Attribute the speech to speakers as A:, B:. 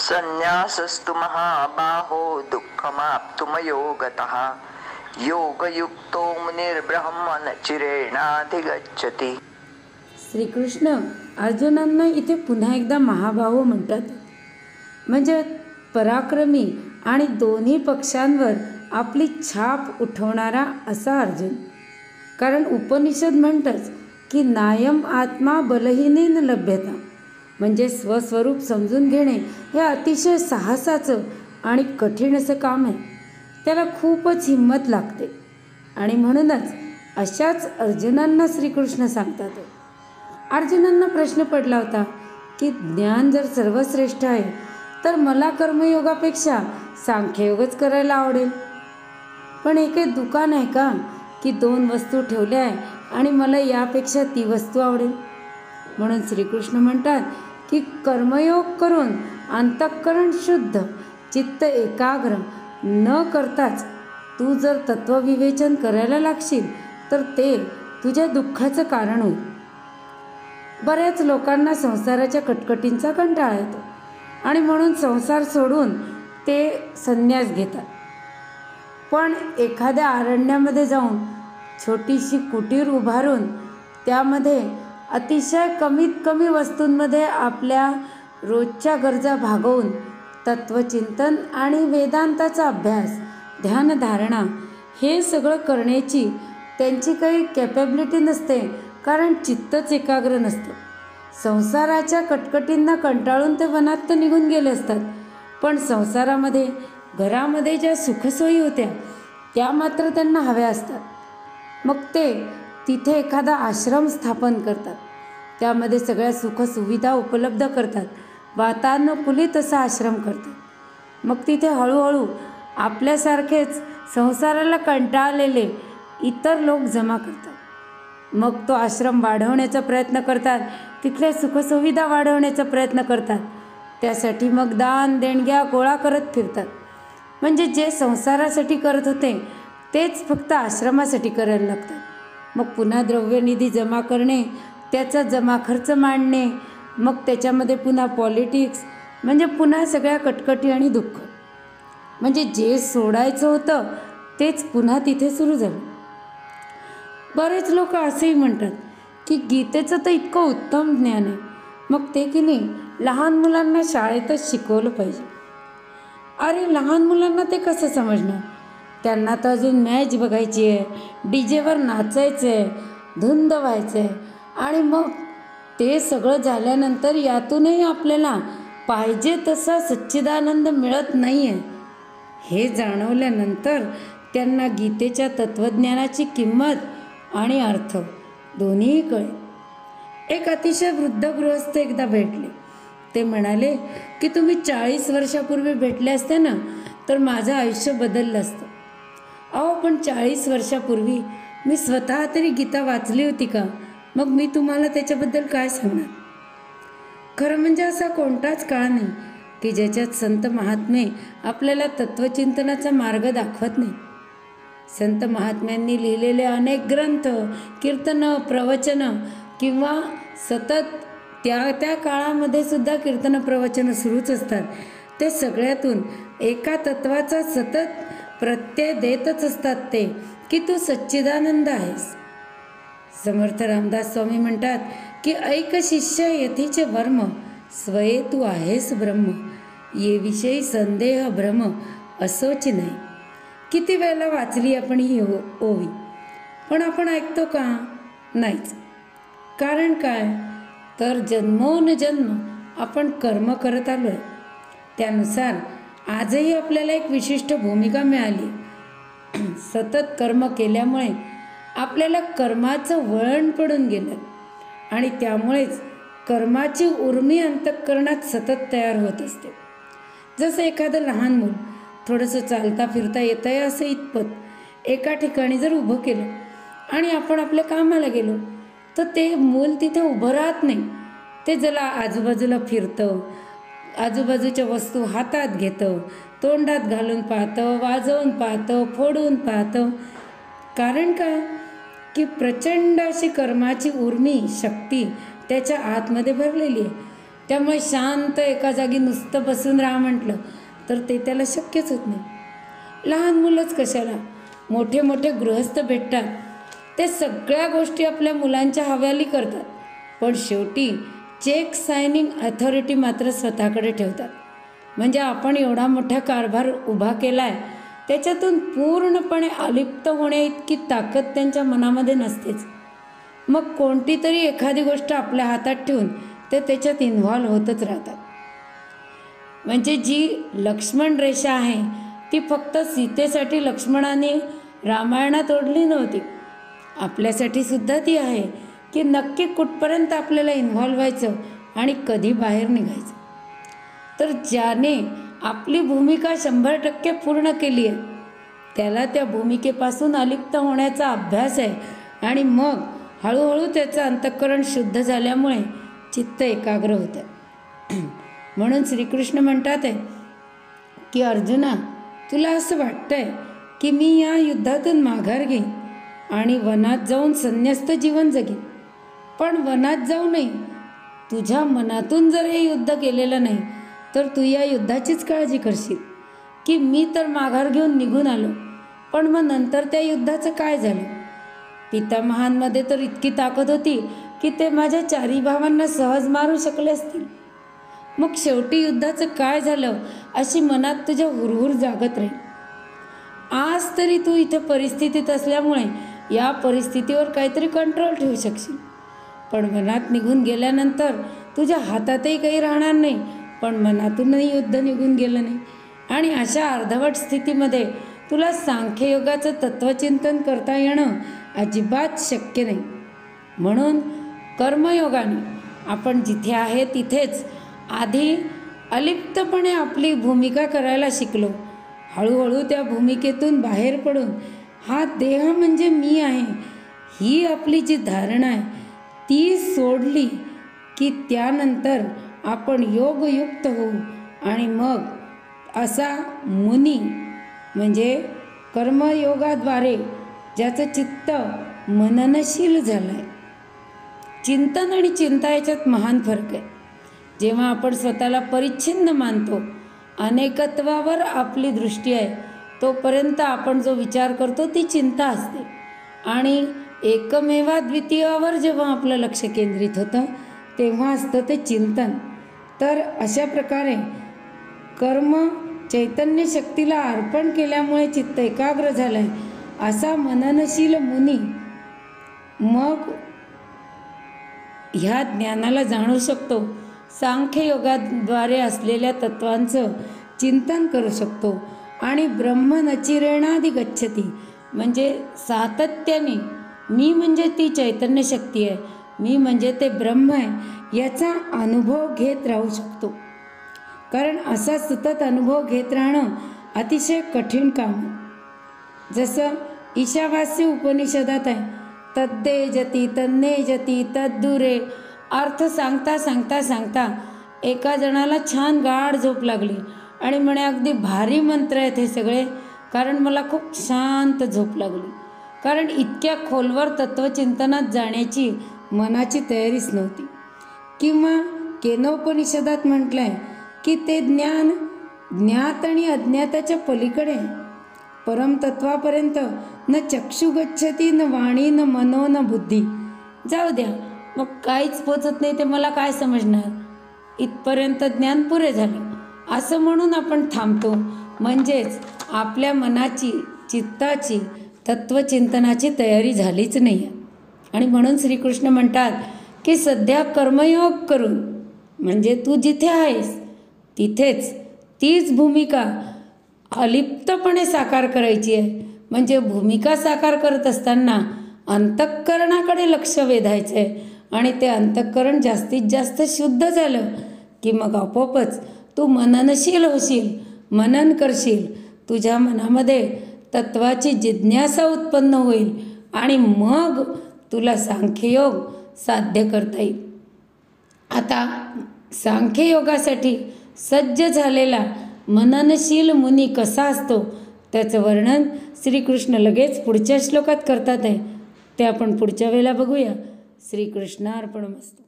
A: संन्यासस्तु महाबाहो दुःखमाप्तुमयोगतः योगयुक्तो मुनिर्ब्रह्मन् चिरेणाधिगच्छति.
B: श्रीकृष्ण अर्जुनांना इथे पुन्हा एकदा महाबाहो म्हणतात. म्हणजे पराक्रमी आणि दोन्ही पक्षांवर आपली छाप उठवणारा असा अर्जुन. कारण उपनिषद म्हणतच की नायम आत्मा बलहीनेन लभ्यता, म्हणजे स्वस्वरूप समजून घेणे हे अतिशय साहसाचं आणि कठीण असं काम आहे. त्याला खूपच हिंमत लागते. आणि म्हणूनच अशाच अर्जुनांना श्रीकृष्ण सांगतात. अर्जुनांना प्रश्न पडला होता की ज्ञान जर सर्वश्रेष्ठ आहे तर मला कर्मयोगापेक्षा सांख्ययोगच करायला आवडेल. पण हे काही दुकान आहे का की 2 वस्तू ठेवल्या आहे आणि मला यापेक्षा ती वस्तू आवडेल. म्हणून श्रीकृष्ण म्हणतात की कर्मयोग करून अंतःकरण शुद्ध चित्त एकाग्र न करताच तू जर तत्वविवेचन करायला लागशील तर ते तुझ्या दुःखाचं कारण होईल. बऱ्याच लोकांना संसाराच्या कटकटींचा कंटाळा येतो आणि म्हणून संसार सोडून ते संन्यास घेतात. पण एखाद्या अरण्यामध्ये जाऊन छोटीशी कुटीर उभारून त्यामध्ये अतिशय कमीत कमी वस्तूंमध्ये आपल्या रोजच्या गरजा भागवून तत्वचिंतन आणि वेदांताचा अभ्यास, ध्यानधारणा हे सगळं करण्याची त्यांची काही कॅपॅबिलिटी नसते. कारण चित्तच एकाग्र नसतं. संसाराच्या कटकटींना कंटाळून ते वनात तर निघून गेले असतात, पण संसारामध्ये घरामध्ये ज्या सुखसोयी होत्या त्या मात्र त्यांना हव्या असतात. मग ते तिथे एखादा आश्रम स्थापन करतात, त्यामध्ये सगळ्या सुखसुविधा उपलब्ध करतात, वातानुकूलित असा आश्रम करतात. मग तिथे हळूहळू आपल्यासारखेच संसाराला कंटाळलेले इतर लोक जमा करतात. मग तो आश्रम वाढवण्याचा प्रयत्न करतात, तिथल्या सुखसुविधा वाढवण्याचा प्रयत्न करतात. त्यासाठी मग दान देणग्या गोळा करत फिरतात. म्हणजे जे संसारासाठी करत होते तेच फक्त आश्रमासाठी करायला लागतात. मग पुन्हा द्रव्यनिधी जमा करणे, त्याचा जमा खर्च मांडणे, मग त्याच्यामध्ये पुन्हा पॉलिटिक्स, म्हणजे पुन्हा सगळ्या कटकटी आणि दुःख. म्हणजे जे सोडायचं होतं तेच पुन्हा तिथे सुरू झालं. बरेच लोक असेही म्हणतात की गीतेचं तर इतकं उत्तम ज्ञान आहे, मग ते की नाही लहान मुलांना शाळेतच शिकवलं पाहिजे. अरे लहान मुलांना ते कसं समजणार? त्यांना तर अजून मॅच बघायची आहे, डीजेवर नाचायचं आहे, धुंद व्हायचं आहे. आणि मग ते सगळं झाल्यानंतर यातूनही आपल्याला पाहिजे तसा सच्चिदानंद मिळत नाही आहे हे जाणवल्यानंतर त्यांना गीतेच्या तत्त्वज्ञानाची किंमत आणि अर्थ दोन्हीही कळेल. एक अतिशय वृद्ध गृहस्थ एकदा भेटले. ते म्हणाले की तुम्ही 40 वर्षापूर्वी भेटले असते ना तर माझं आयुष्य बदललं असतं. अहो पण 40 वर्षापूर्वी मी स्वतः तरी गीता वाचली होती का? मग मी तुम्हाला त्याच्याबद्दल काय सांगणार? खरं म्हणजे असा कोणताच काळ नाही की ज्याच्यात संत महात्मे आपल्याला तत्वचिंतनाचा मार्ग दाखवत नाही. संत महात्म्यांनी लिहिलेले अनेक ग्रंथ, कीर्तनं, प्रवचनं किंवा सतत त्या काळामध्ये सुद्धा कीर्तन प्रवचनं सुरूच असतात. ते सगळ्यातून एका तत्वाचा सतत प्रत्यय देतच असतात ते की तू सच्चिदानंद आहेस. समर्थ रामदास स्वामी म्हणतात की ऐक शिष्य यथीचे वर्म स्वये तू आहेस ब्रह्म ये विषयी संदेह भ्रम असोच नाही. किती वेळेला वाचली आपण ही ओवी, पण आपण ऐकतो का? नाहीच. कारण काय? तर जन्मोनजन्म आपण कर्म करत आलो आहे. त्यानुसार आजही आपल्याला एक विशिष्ट भूमिका मिळाली. सतत कर्म केल्यामुळे आपल्याला कर्माचं वळण पडून गेलं आणि त्यामुळेच कर्माची उर्मी अंतःकरणात सतत तयार होत असते. जसं एखादं लहान मूल थोडंसं चालता फिरता येतं आहे असं इतपत एका ठिकाणी जर उभं केलं आणि आपण आपल्या कामाला गेलो तर ते मूल तिथे उभं राहत नाही. ते जरा आजूबाजूला फिरतं, आजूबाजूच्या वस्तू हातात घेतं, तोंडात घालून पाहतं, वाजवून पाहतं, फोडून पाहतं. कारण काय? की प्रचंड अशी कर्माची उर्मी शक्ती त्याच्या आतमध्ये भरलेली आहे. त्यामुळे शांत एका जागी नुसतं बसून राहा म्हटलं तर ते त्याला शक्यच होत नाही. लहान मुलंच कशाला, मोठे मोठे गृहस्थ भेटतात, ते सगळ्या गोष्टी आपल्या मुलांच्या हवाली करतात, पण शेवटी चेक सायनिंग अथॉरिटी मात्र स्वतःकडे ठेवतात. म्हणजे आपण एवढा मोठा कारभार उभा केला आहे, त्याच्यातून पूर्णपणे अलिप्त होणे इतकी ताकद त्यांच्या मनामध्ये नसतेच. मग कोणती तरी एखादी गोष्ट आपल्या हातात ठेवून ते त्याच्यात इन्व्हॉल्व होतच राहतात. म्हणजे जी लक्ष्मण रेषा आहे ती फक्त सीतेसाठी लक्ष्मणाने रामायणात ओढली नव्हती, आपल्यासाठी सुद्धा ती आहे की नक्की कुठपर्यंत आपल्याला इन्व्हॉल्व व्हायचं आणि कधी बाहेर निघायचं. तर ज्याने आपली भूमिका 100% पूर्ण केली आहे त्याला त्या भूमिकेपासून अलिप्त होण्याचा अभ्यास आहे आणि मग हळूहळू त्याचं अंतःकरण शुद्ध झाल्यामुळे चित्त एकाग्र होतं. म्हणून श्रीकृष्ण म्हणतात आहे की अर्जुना, तुला असं वाटतंय की मी या युद्धातून माघार घेईन आणि वनात जाऊन संन्यस्त जीवन जगेन, पण वनात जाऊनही तुझ्या मनातून जर हे युद्ध केलेलं नाही तर तू या युद्धाचीच काळजी करशील की मी तर माघार घेऊन निघून आलो, पण मग नंतर त्या युद्धाचं काय झालं. पितामहांमध्ये तर इतकी ताकद होती की ते माझ्या 4 भावांना सहज मारू शकले असतील. मग शेवटी युद्धाचं काय झालं अशी मनात तुझ्या हुरहुर जागत राहील. आज तरी तू इथे परिस्थितीत असल्यामुळे या परिस्थितीवर काहीतरी कंट्रोल ठेवू शकशील, पण मनात निघून गेल्यानंतर तुझ्या हातातही काही राहणार नाही, पण मनातूनही युद्ध निघून गेलं नाही. आणि अशा अर्धवट स्थितीमध्ये तुला सांख्ययोगाचं तत्त्वचिंतन करता येणं अजिबात शक्य नाही. म्हणून कर्मयोगाने आपण जिथे आहे तिथेच आधी अलिप्तपणे आपली भूमिका करायला शिकलो. हळूहळू त्या भूमिकेतून बाहेर पडून हा देह म्हणजे मी आहे ही आपली जी धारणा आहे ती सोडली की त्यानंतर आपण योगयुक्त होऊ आणि मग असा मुनी म्हणजे कर्मयोगाद्वारे ज्याचं चित्त मननशील झालं आहे. चिंतन आणि चिंता याच्यात महान फरक आहे. जेव्हा आपण स्वतःला परिच्छिन्न मानतो, अनेकत्वावर आपली दृष्टी आहे, तोपर्यंत आपण जो विचार करतो ती चिंता असते. आणि एकमेवाद्वितीयावर जेव्हा आपलं लक्ष केंद्रित होतं तेव्हा असतं ते चिंतन. तर अशा प्रकारे कर्म चैतन्य शक्तीला अर्पण केल्यामुळे चित्त एकाग्र झालं आहे असा मननशील मुनी मग ह्या ज्ञानाला जाणू शकतो. सांख्ययोगाद्वारे असलेल्या तत्वांचं चिंतन करू शकतो आणि ब्रह्म नचिरेणाधी गच्छती म्हणजे सातत्याने मी म्हणजे ती चैतन्य शक्ती आहे, मी म्हणजे ते ब्रह्म आहे याचा अनुभव घेत राहू शकतो. कारण असा सतत अनुभव घेत राहणं अतिशय कठीण काम आहे. जसं ईशावास्य उपनिषदात आहे, तद्देजती तन्नेजती तद्दुरे. अर्थ सांगता सांगता सांगता एका जणाला छान गाढ झोप लागली आणि म्हणे अगदी भारी मंत्र आहेत हे सगळे, कारण मला खूप शांत झोप लागली. कारण इतक्या खोलवर तत्त्वचिंतनात जाण्याची मनाची तयारीच नव्हती. किंवा केनोपनिषदात म्हटलं आहे की ते ज्ञान ज्ञात आणि अज्ञाताच्या पलीकडे, परमतत्वापर्यंत न चक्षु गच्छती न वाणी न मनो न बुद्धी. जाऊ द्या, मग काहीच पोचत नाही ते मला काय समजणार, इथपर्यंत ज्ञान पुरे झालं असं म्हणून आपण थांबतो. म्हणजेच आपल्या मनाची चित्ताची तत्त्वचिंतनाची तयारी झालीच नाही आहे. आणि म्हणून श्रीकृष्ण म्हणतात की सध्या कर्मयोग करून म्हणजे तू जिथे आहेस तिथेच तीच भूमिका अलिप्तपणे साकार करायची आहे. म्हणजे भूमिका साकार करत असताना अंतःकरणाकडे लक्ष वेधायचं आहे आणि ते अंतःकरण जास्तीत जास्त शुद्ध झालं की मग आपोआपच तू मननशील होशील, मनन करशील, तुझ्या मनामध्ये तत्वाची जिज्ञासा उत्पन्न होईल आणि मग तुला सांख्ययोग साध्य करता येईल. आता सांख्ययोगासाठी सज्ज झालेला मननशील मुनी कसा असतो त्याचं वर्णन श्रीकृष्ण लगेच पुढच्या श्लोकात करतात आहे, ते आपण पुढच्या वेळेला बघूया. श्रीकृष्णार्पणमस्तु.